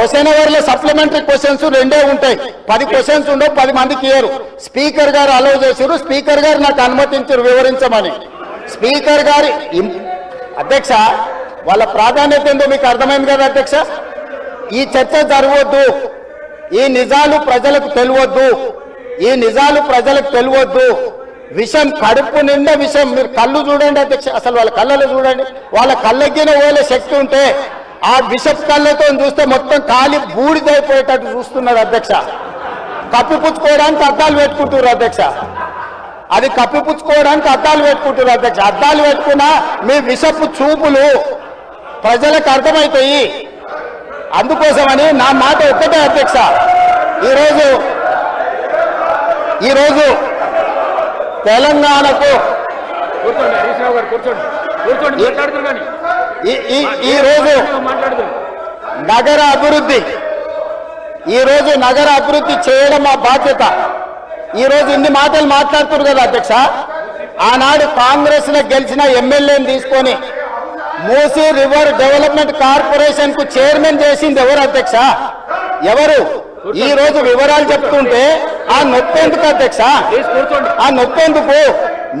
Question అవర్లో supplementary questions 2 ఉంటాయి. 10 questions ఉండవు, 10 మందికి ఇయ్యరు. స్పీకర్ గారు అలౌ చేశారు. స్పీకర్ గారు నాకు అనుమతించారు వివరించమని. స్పీకర్ గారి అధ్యక్ష వాళ్ళ ప్రాధాన్యత ఏందో మీకు అర్థమైంది కదా అధ్యక్ష. ఈ చర్చ జరగవద్దు, ఈ నిజాలు ప్రజలకు తెలియవద్దు, ఈ నిజాలు ప్రజలకు తెలియవద్దు. విషం కడుపు నిండా విషం. మీరు కళ్ళు చూడండి అధ్యక్ష, అసలు వాళ్ళ కళ్ళలో చూడండి. వాళ్ళ కళ్ళగిన ఓలే శక్తి ఉంటే ఆ విషపు కళ్ళతో చూస్తే మొత్తం కాలి బూడిదైపోయేటట్టు చూస్తున్నారు అధ్యక్ష. కప్పిపుచ్చుకోవడానికి అద్దాలు పెట్టుకుంటున్నారు అధ్యక్ష. అది కప్పిపుచ్చుకోవడానికి అద్దాలు పెట్టుకుంటున్నారు అధ్యక్ష. అద్దాలు పెట్టుకున్నా మీ విషపు చూపులు ప్రజలకు అర్థమవుతాయి. అందుకోసమని నా మాట ఒక్కటే అధ్యక్ష, ఈరోజు తెలంగాణకు ఈరోజు నగర అభివృద్ధి చేయడం మా బాధ్యత. ఈరోజు ఇన్ని మాటలు మాట్లాడుతున్నారు కదా అధ్యక్ష. ఆనాడు కాంగ్రెస్ లో గెలిచిన ఎమ్మెల్యేని తీసుకొని మూసీ రివర్ డెవలప్మెంట్ కార్పొరేషన్ కు చైర్మన్ చేసింది ఎవరు అధ్యక్ష? ఎవరు? ఈ రోజు వివరాలు చెప్తుంటే ఆ నొప్పెందుకు అధ్యక్ష? ఆ నొప్పెందుకు?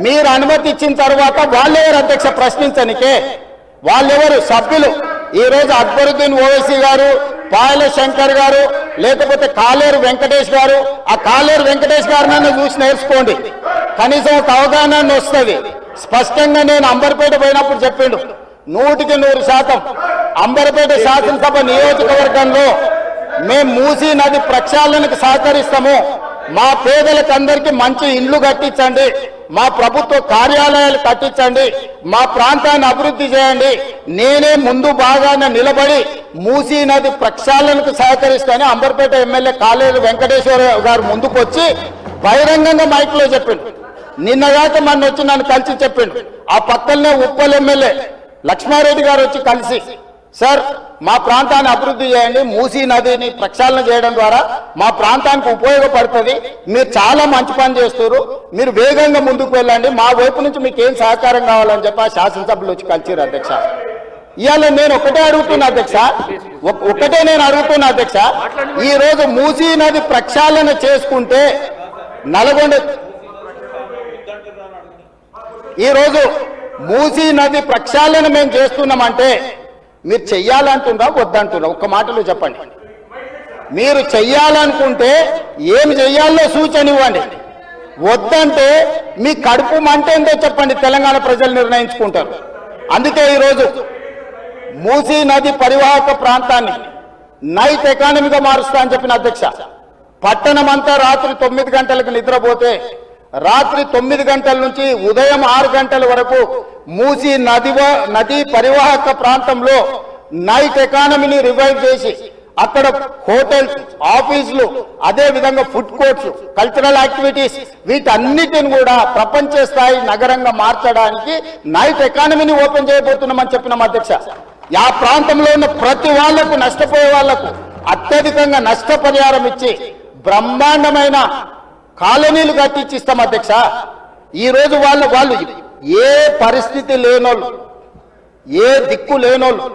మీరు అనుమతి ఇచ్చిన తర్వాత వాళ్ళెవరు అధ్యక్ష ప్రశ్నించనికే? వాళ్ళెవరు సభ్యులు? ఈ రోజు అక్బరుద్దీన్ ఓవైసీ గారు, పాయల శంకర్ గారు, లేకపోతే కాలేరు వెంకటేష్ గారు. ఆ కాలేరు వెంకటేష్ గారినైనా చూసి నేర్చుకోండి, కనీసం ఒక అవగాహన వస్తుంది. స్పష్టంగా నేను అంబర్పేట పోయినప్పుడు చెప్పిండు, 100% అంబర్పేట శాసనసభ నియోజకవర్గంలో మేము మూసీ నది ప్రక్షాళనకు సహకరిస్తాము. మా పేదలకందరికీ మంచి ఇండ్లు కట్టించండి, మా ప్రభుత్వ కార్యాలయాలు కట్టించండి, మా ప్రాంతాన్ని అభివృద్ధి చేయండి. నేనే ముందు బాగానే నిలబడి మూసీ నది ప్రక్షాళనకు సహకరిస్తానని అంబర్పేట ఎమ్మెల్యే కాలేరు వెంకటేశ్వర గారు ముందుకు వచ్చి బహిరంగంగా మైక్లో చెప్పిండు. నిన్నగాక మొన్న వచ్చి నన్ను కలిసి చెప్పిండు. ఆ పక్కనే ఉప్పల్ ఎమ్మెల్యే లక్ష్మారెడ్డి గారు వచ్చి కలిసి, సార్ మా ప్రాంతాన్ని అభివృద్ధి చేయండి, మూసీ నదిని ప్రక్షాళన చేయడం ద్వారా మా ప్రాంతానికి ఉపయోగపడుతుంది, మీరు చాలా మంచి పని చేస్తారు, మీరు వేగంగా ముందుకు వెళ్ళండి, మా వైపు నుంచి మీకు ఏం సహకారం కావాలని చెప్పి ఆ శాసనసభ్యులు వచ్చి కలిసిరు అధ్యక్ష. ఇవాళ నేను ఒకటే అడుగుతున్నా అధ్యక్ష, ఈ రోజు మూసీ నది ప్రక్షాళన చేసుకుంటే ఈరోజు మూసీ నది ప్రక్షాళన మేము చేస్తున్నామంటే మీరు చెయ్యాలంటున్నా వద్దంటున్నా? ఒక్క మాటలో చెప్పండి. మీరు చెయ్యాలనుకుంటే ఏమి చెయ్యాలో సూచన ఇవ్వండి, వద్దంటే మీ కడుపు మంట ఏందో చెప్పండి. తెలంగాణ ప్రజలు నిర్ణయించుకుంటారు. అందుకే ఈరోజు మూసీ నది పరివాహక ప్రాంతాన్ని నైట్ ఎకానమీగా మారుస్తా అని చెప్పిన అధ్యక్ష. పట్టణం అంతా రాత్రి 9 గంటలకు నిద్రపోతే రాత్రి 9 గంటల నుంచి ఉదయం 6 గంటల వరకు మూసీ నది పరివాహక ప్రాంతంలో నైట్ ఎకానమీని రివైవ్ చేసి అక్కడ హోటల్స్, ఆఫీసులు, అదే విధంగా ఫుడ్ కోర్ట్స్, కల్చరల్ యాక్టివిటీస్ వీటన్నిటిని కూడా ప్రపంచ స్థాయి నగరంగా మార్చడానికి నైట్ ఎకానమీని ఓపెన్ చేయబోతున్నామని చెప్పినాం అధ్యక్ష. ఆ ప్రాంతంలో ఉన్న ప్రతి వాళ్లకు, నష్టపోయే వాళ్లకు అత్యధికంగా నష్టపరిహారం ఇచ్చి బ్రహ్మాండమైన కాలనీలు కట్టించిస్తాం అధ్యక్ష. ఈ రోజు వాళ్ళు ఏ పరిస్థితి లేనోళ్ళు, ఏ దిక్కు లేనోళ్ళు,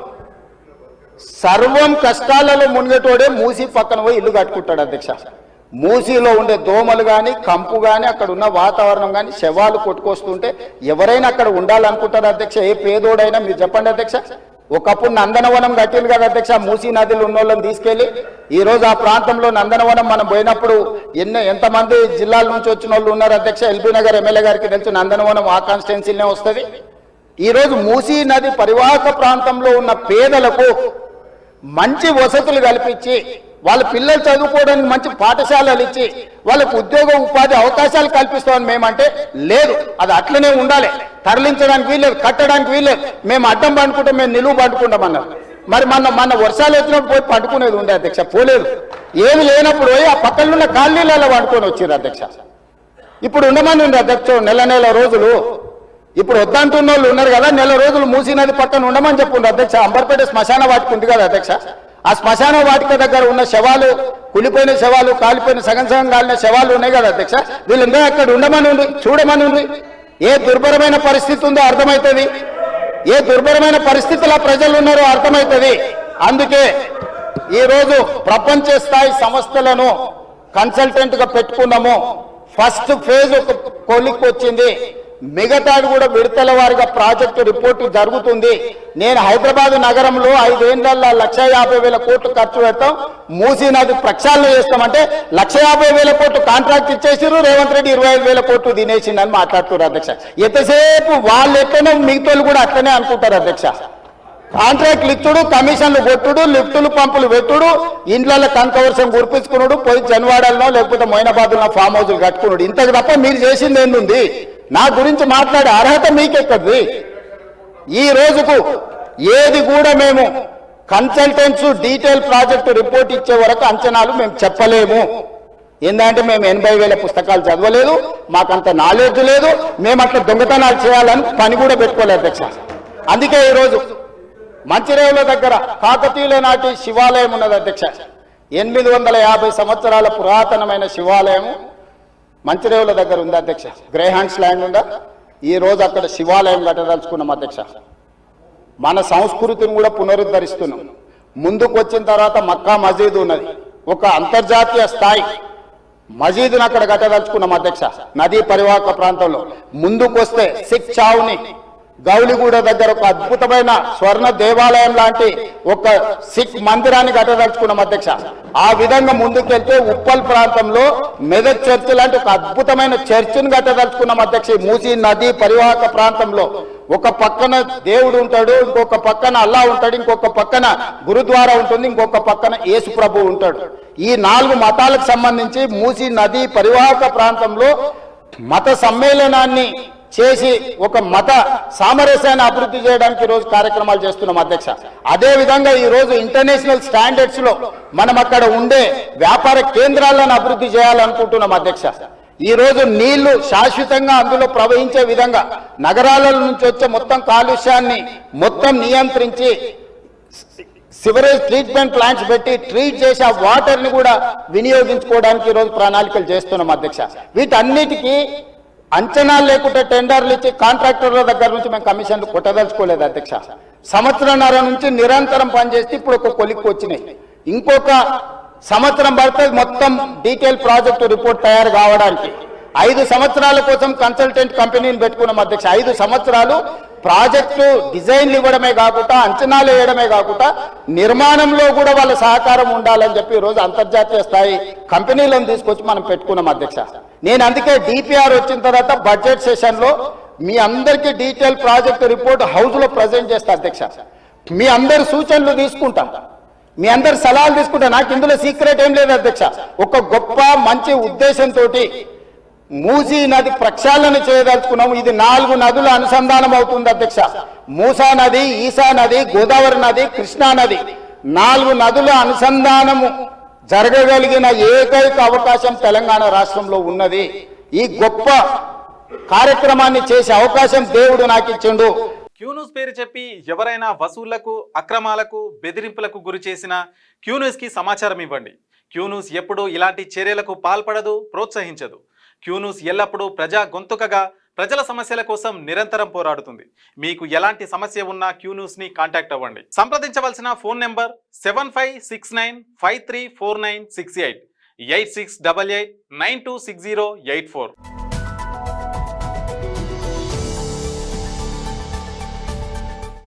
సర్వం కష్టాలలో మునిగేటోడే మూసీ పక్కన పోయి ఇల్లు కట్టుకుంటాడు అధ్యక్ష. మూసీలో ఉండే దోమలు కానీ, కంపు కానీ, అక్కడ ఉన్న వాతావరణం కానీ, శవాలు కొట్టుకొస్తుంటే ఎవరైనా అక్కడ ఉండాలనుకుంటారు అధ్యక్ష? ఏ పేదోడైనా మీరు చెప్పండి అధ్యక్ష. ఒకప్పుడు నందనవనం కట్టింది కదా అధ్యక్ష, మూసీ నదిలో ఉన్న వాళ్ళని తీసుకెళ్లి. ఈ రోజు ఆ ప్రాంతంలో నందనవనం మనం పోయినప్పుడు ఎంతమంది జిల్లాల నుంచి వచ్చిన వాళ్ళు ఉన్నారు అధ్యక్ష? ఎల్బీ నగర్ ఎమ్మెల్యే గారికి తెలుసు, నందనవనం ఆ కాన్స్టిట్యున్సీలోనే వస్తుంది. ఈ రోజు మూసీ నది పరివాహక ప్రాంతంలో ఉన్న పేదలకు మంచి వసతులు కల్పించి, వాళ్ళ పిల్లలు చదువుకోవడానికి మంచి పాఠశాలలు ఇచ్చి, వాళ్ళకు ఉద్యోగ ఉపాధి అవకాశాలు కల్పిస్తామని మేమంటే లేదు, అది అట్లనే ఉండాలి, తరలించడానికి వీల్లేదు, కట్టడానికి వీల్లేదు, మేము అడ్డం పండుకుంటాం, మేము నిలువు పండుకుంటామన్నారు. మరి మన వర్షాలు వచ్చినప్పుడు పోయి పండుకునేది ఉండే అధ్యక్ష, పోలేదు. ఏమి లేనప్పుడు పోయి ఆ పక్కనున్న కాలనీలలో పండుకొని వచ్చారు అధ్యక్ష. ఇప్పుడు ఉండమని ఉంది అధ్యక్ష నెల రోజులు. ఇప్పుడు వద్దంటున్న వాళ్ళు ఉన్నారు కదా, నెల రోజులు మూసీ నది పక్కన ఉండమని చెప్పుండ్రు అధ్యక్ష. అంబర్పేట శ్మశాన వాటిక ఉంది కదా అధ్యక్ష, ఆ శ్మశాన వాటిక దగ్గర ఉన్న శవాలు, కులిపోయిన శవాలు, కాలిపోయిన సగం కాలిన శవాలు ఉన్నాయి కదా అధ్యక్ష, వీళ్ళందరూ అక్కడ ఉండమని ఉంది, చూడమని ఉంది. ఏ దుర్భరమైన పరిస్థితి ఉందో అర్థమవుతుంది, ఏ దుర్భరమైన పరిస్థితుల్లో ప్రజలు ఉన్నారో అర్థమవుతుంది. అందుకే ఈరోజు ప్రపంచ స్థాయి సంస్థలను కన్సల్టెంట్ గా పెట్టుకున్నాము. ఫస్ట్ ఫేజ్ ఒక కొలిక్కి వచ్చింది, మిగతాది కూడా విడతల వారిగా ప్రాజెక్టు రిపోర్టు జరుగుతుంది. నేను హైదరాబాద్ నగరంలో 5 ఏళ్లలో 1,50,000 కోట్లు ఖర్చు పెడతాం, మూసీ నది ప్రక్షాళన చేస్తామంటే 1,50,000 కోట్లు కాంట్రాక్ట్ ఇచ్చేసిరు, రేవంత్ రెడ్డి 25,000 కోట్లు తినేసిందని మాట్లాడుతున్నారు అధ్యక్ష. ఎంతసేపు వాళ్ళు ఎట్లనో మిగతాలు కూడా అట్లనే అనుకుంటారు అధ్యక్ష. కాంట్రాక్ట్లు ఇచ్చుడు, కమిషన్లు కొట్టుడు, లిఫ్టులు పంపులు పెట్టుడు, ఇండ్ల కంకవర్షం కురిపించుకున్నాడు, పోయి జన్వాడల్లో లేకపోతే మొయినాబాద్లో ఫామ్ హౌస్లు కట్టుకున్నాడు. ఇంతకు తప్ప మీరు చేసింది ఏంది? నా గురించి మాట్లాడే అర్హత మీకెక్కది? ఈ రోజుకు ఏది కూడా మేము కన్సల్టెంట్స్ డీటెయిల్ ప్రాజెక్టు రిపోర్ట్ ఇచ్చే వరకు అంచనాలు మేము చెప్పలేము. ఏంటంటే మేము 80,000 పుస్తకాలు చదవలేదు, మాకంత నాలెడ్జ్ లేదు, మేము అట్లా దొంగతనాలు చేయాలని పని కూడా పెట్టుకోలేదు అధ్యక్ష. అందుకే ఈరోజు మంచిరేవుల దగ్గర కాకతీయుల నాటి శివాలయం ఉన్నది అధ్యక్ష. 850 సంవత్సరాల పురాతనమైన శివాలయం మంచిరేవుల దగ్గర ఉంది అధ్యక్ష. గ్రేహాండ్స్ ల్యాండ్ ఉందా? ఈ రోజు అక్కడ శివాలయం కట్టదలుచుకున్నాం అధ్యక్ష. మన సంస్కృతిని కూడా పునరుద్ధరిస్తున్నాం. ముందుకు వచ్చిన తర్వాత మక్కా మసీదు ఉన్నది, ఒక అంతర్జాతీయ స్థాయి మసీదును అక్కడ కట్టదలుచుకున్నాం అధ్యక్ష. నదీ పరివాహక ప్రాంతంలో ముందుకు వస్తే సిక్ చావుని గౌలిగూడ దగ్గర ఒక అద్భుతమైన స్వర్ణ దేవాలయం లాంటి ఒక సిక్ మందిరాన్ని కట్టదలుచుకున్నాం అధ్యక్ష. ఆ విధంగా ముందుకెళ్తే ఉప్పల్ ప్రాంతంలో మెదక్ చర్చ్ లాంటి ఒక అద్భుతమైన చర్చిని కట్టదలుచుకున్నాం అధ్యక్ష. మూసీ నది పరివాహక ప్రాంతంలో ఒక పక్కన దేవుడు ఉంటాడు, ఇంకొక పక్కన అల్లా ఉంటాడు, ఇంకొక పక్కన గురుద్వారా ఉంటుంది, ఇంకొక పక్కన యేసు ప్రభు ఉంటాడు. ఈ 4 మతాలకు సంబంధించి మూసీ నది పరివాహక ప్రాంతంలో మత సమ్మేళనాన్ని చేసి ఒక మత సామరస్యాన్ని అభివృద్ధి చేయడానికి ఈరోజు కార్యక్రమాలు చేస్తున్నాం అధ్యక్ష. అదే విధంగా ఈ రోజు ఇంటర్నేషనల్ స్టాండర్డ్స్ లో మనం అక్కడ ఉండే వ్యాపార కేంద్రాలను అభివృద్ధి చేయాలనుకుంటున్నాం అధ్యక్ష. ఈ రోజు నీళ్లు శాశ్వతంగా అందులో ప్రవహించే విధంగా నగరాల నుంచి వచ్చే మొత్తం కాలుష్యాన్ని మొత్తం నియంత్రించి సివరేజ్ ట్రీట్మెంట్ ప్లాంట్స్ పెట్టి ట్రీట్ చేసి ఆ వాటర్ ని కూడా వినియోగించుకోవడానికి ఈరోజు ప్రణాళికలు చేస్తున్నాం అధ్యక్ష. వీటన్నిటికీ అంచనాలు లేకుండా టెండర్లు ఇచ్చి కాంట్రాక్టర్ల దగ్గర నుంచి మేము కమిషన్లు కొట్టదలుచుకోలేదు అధ్యక్ష. సంవత్సరంన్నర నుంచి నిరంతరం పనిచేస్తే ఇప్పుడు ఒక కొలిక్కి వచ్చినాయి. ఇంకొక సంవత్సరం పడుతుంది మొత్తం డీటెయిల్ ప్రాజెక్టు రిపోర్ట్ తయారు కావడానికి. 5 సంవత్సరాల కోసం కన్సల్టెంట్ కంపెనీని పెట్టుకున్నాం అధ్యక్ష. 5 సంవత్సరాలు ప్రాజెక్టు డిజైన్లు ఇవ్వడమే కాకుండా, అంచనాలు వేయడమే కాకుండా, నిర్మాణంలో కూడా వాళ్ళ సహకారం ఉండాలని చెప్పి ఈరోజు అంతర్జాతీయ స్థాయి కంపెనీలను తీసుకొచ్చి మనం పెట్టుకున్నాం అధ్యక్ష. నేను అందుకే డిపిఆర్ వచ్చిన తర్వాత బడ్జెట్ సెషన్ లో మీ అందరికీ డీటెయిల్ ప్రాజెక్టు రిపోర్ట్ హౌస్ లో ప్రజెంట్ చేస్తా అధ్యక్ష. మీ అందరి సూచనలు తీసుకుంటాం, మీ అందరి సలహాలు తీసుకుంటా. నాకు ఇందులో సీక్రెట్ ఏం లేదు అధ్యక్ష. ఒక గొప్ప మంచి ఉద్దేశంతో మూసీ నది ప్రక్షాళన చేయదలుచుకున్నాము. ఇది 4 నదుల అనుసంధానం అవుతుంది అధ్యక్ష. మూసా నది, ఈసా నది, గోదావరి నది, కృష్ణా నది, 4 నదుల అనుసంధానము జరగగలిగిన ఏకైక అవకాశం తెలంగాణ రాష్ట్రంలో ఉన్నది. ఈ గొప్ప కార్యక్రమాన్ని చేసే అవకాశం దేవుడు నాకు ఇచ్చిండు. క్యూన్యూస్ పేరు చెప్పి ఎవరైనా వసూళ్లకు, అక్రమాలకు, బెదిరింపులకు గురి చేసిన క్యూన్యూస్ కి సమాచారం ఇవ్వండి. క్యూన్యూస్ ఎప్పుడూ ఇలాంటి చర్యలకు పాల్పడదు, ప్రోత్సహించదు. క్యూన్యూస్ ఎల్లప్పుడూ ప్రజా గొంతుకగా ప్రజల సమస్యల కోసం నిరంతరం పోరాడుతుంది. మీకు ఎలాంటి సమస్య ఉన్నా క్యూన్యూస్ ని కాంటాక్ట్ అవ్వండి. సంప్రదించవలసిన ఫోన్ నెంబర్ 7569534968 8688926084.